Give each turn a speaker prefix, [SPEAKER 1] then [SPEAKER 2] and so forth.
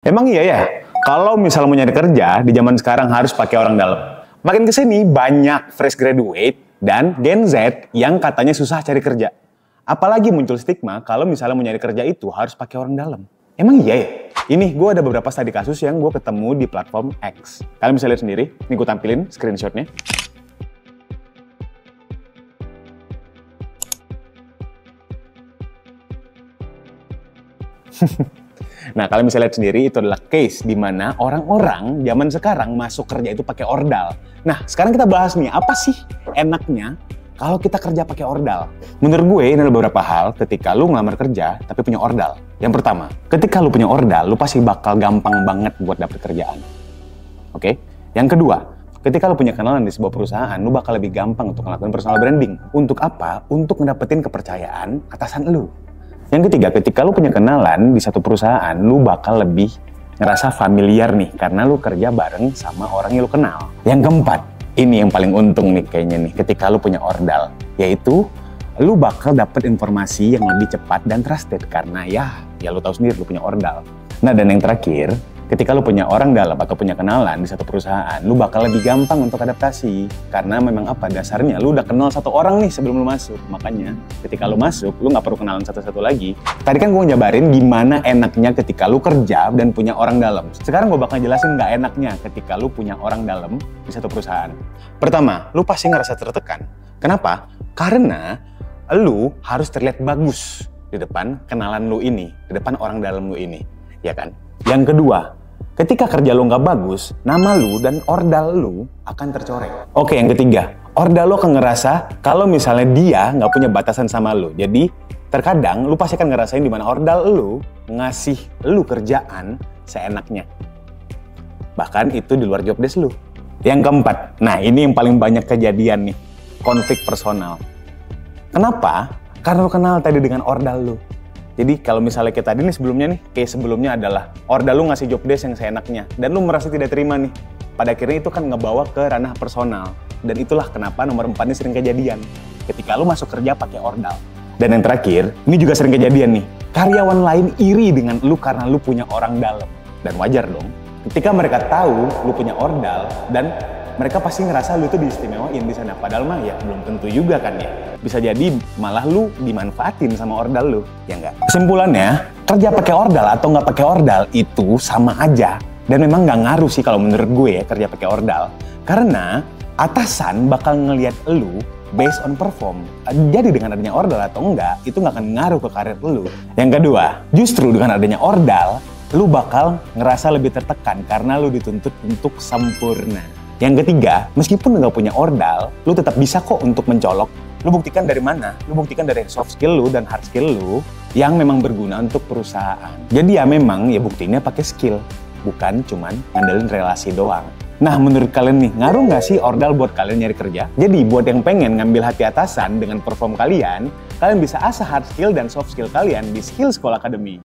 [SPEAKER 1] Emang iya ya, kalau misalnya mau nyari kerja di zaman sekarang harus pakai orang dalam. Makin kesini banyak fresh graduate dan Gen Z yang katanya susah cari kerja. Apalagi muncul stigma kalau misalnya mau nyari kerja itu harus pakai orang dalam. Emang iya ya? Ini gue ada beberapa studi kasus yang gue ketemu di platform X. Kalian bisa lihat sendiri, ini gue tampilin screenshotnya. Nah, kalian bisa lihat sendiri itu adalah case di mana orang-orang zaman sekarang masuk kerja itu pakai ordal. Nah, sekarang kita bahas nih, apa sih enaknya kalau kita kerja pakai ordal? Menurut gue ini ada beberapa hal ketika lu ngelamar kerja tapi punya ordal. Yang pertama, ketika lu punya ordal, lu pasti bakal gampang banget buat dapet kerjaan. Oke? Yang kedua, ketika lu punya kenalan di sebuah perusahaan, lu bakal lebih gampang untuk melakukan personal branding. Untuk apa? Untuk ngedapetin kepercayaan atasan lu. Yang ketiga, ketika lu punya kenalan di satu perusahaan, lu bakal lebih ngerasa familiar nih, karena lu kerja bareng sama orang yang lu kenal. Yang keempat, ini yang paling untung nih kayaknya nih, ketika lu punya ordal, yaitu lu bakal dapet informasi yang lebih cepat dan trusted, karena ya lu tahu sendiri lu punya ordal. Nah, dan yang terakhir, ketika lu punya orang dalam atau punya kenalan di satu perusahaan, lu bakal lebih gampang untuk adaptasi. Karena memang apa, dasarnya lu udah kenal satu orang nih sebelum lu masuk. Makanya ketika lu masuk, lu nggak perlu kenalan satu-satu lagi. Tadi kan gue njabarin gimana enaknya ketika lu kerja dan punya orang dalam. Sekarang gue bakal jelasin nggak enaknya ketika lu punya orang dalam di satu perusahaan. Pertama, lu pasti ngerasa tertekan. Kenapa? Karena lu harus terlihat bagus di depan kenalan lu ini, di depan orang dalam lu ini, ya kan? Yang kedua, ketika kerja lu nggak bagus, nama lu dan ordal lu akan tercoreng. Oke, yang ketiga, ordal lu akan ngerasa kalau misalnya dia nggak punya batasan sama lu. Jadi, terkadang lu pasti akan ngerasain di mana ordal lu ngasih lu kerjaan seenaknya. Bahkan itu di luar job desk lu. Yang keempat, nah ini yang paling banyak kejadian nih, konflik personal. Kenapa? Karena lu kenal tadi dengan ordal lu. Jadi kalau misalnya kita tadi nih sebelumnya nih, case sebelumnya adalah ordal lu ngasih job desk yang seenaknya dan lu merasa tidak terima nih. Pada akhirnya itu kan ngebawa ke ranah personal. Dan itulah kenapa nomor 4 ini sering kejadian. Ketika lu masuk kerja pakai ordal. Dan yang terakhir, ini juga sering kejadian nih. Karyawan lain iri dengan lu karena lu punya orang dalam. Dan wajar dong. Ketika mereka tahu lu punya ordal dan mereka pasti ngerasa lu tuh diistimewain di sana. Padahal mah ya belum tentu juga kan ya. Bisa jadi malah lu dimanfaatin sama ordal lu, ya enggak? Kesimpulannya, kerja pakai ordal atau nggak pakai ordal itu sama aja. Dan memang nggak ngaruh sih kalau menurut gue ya kerja pakai ordal. Karena atasan bakal ngelihat lu based on perform. Jadi dengan adanya ordal atau enggak, itu nggak akan ngaruh ke karir lu. Yang kedua, justru dengan adanya ordal, lu bakal ngerasa lebih tertekan karena lu dituntut untuk sempurna. Yang ketiga, meskipun nggak punya ordal, lu tetap bisa kok untuk mencolok. Lu buktikan dari mana? Lu buktikan dari soft skill lu dan hard skill lu yang memang berguna untuk perusahaan. Jadi ya memang ya buktinya pakai skill, bukan cuman ngandelin relasi doang. Nah, menurut kalian nih, ngaruh nggak sih ordal buat kalian nyari kerja? Jadi buat yang pengen ngambil hati atasan dengan perform kalian bisa asah hard skill dan soft skill kalian di Skill School Academy.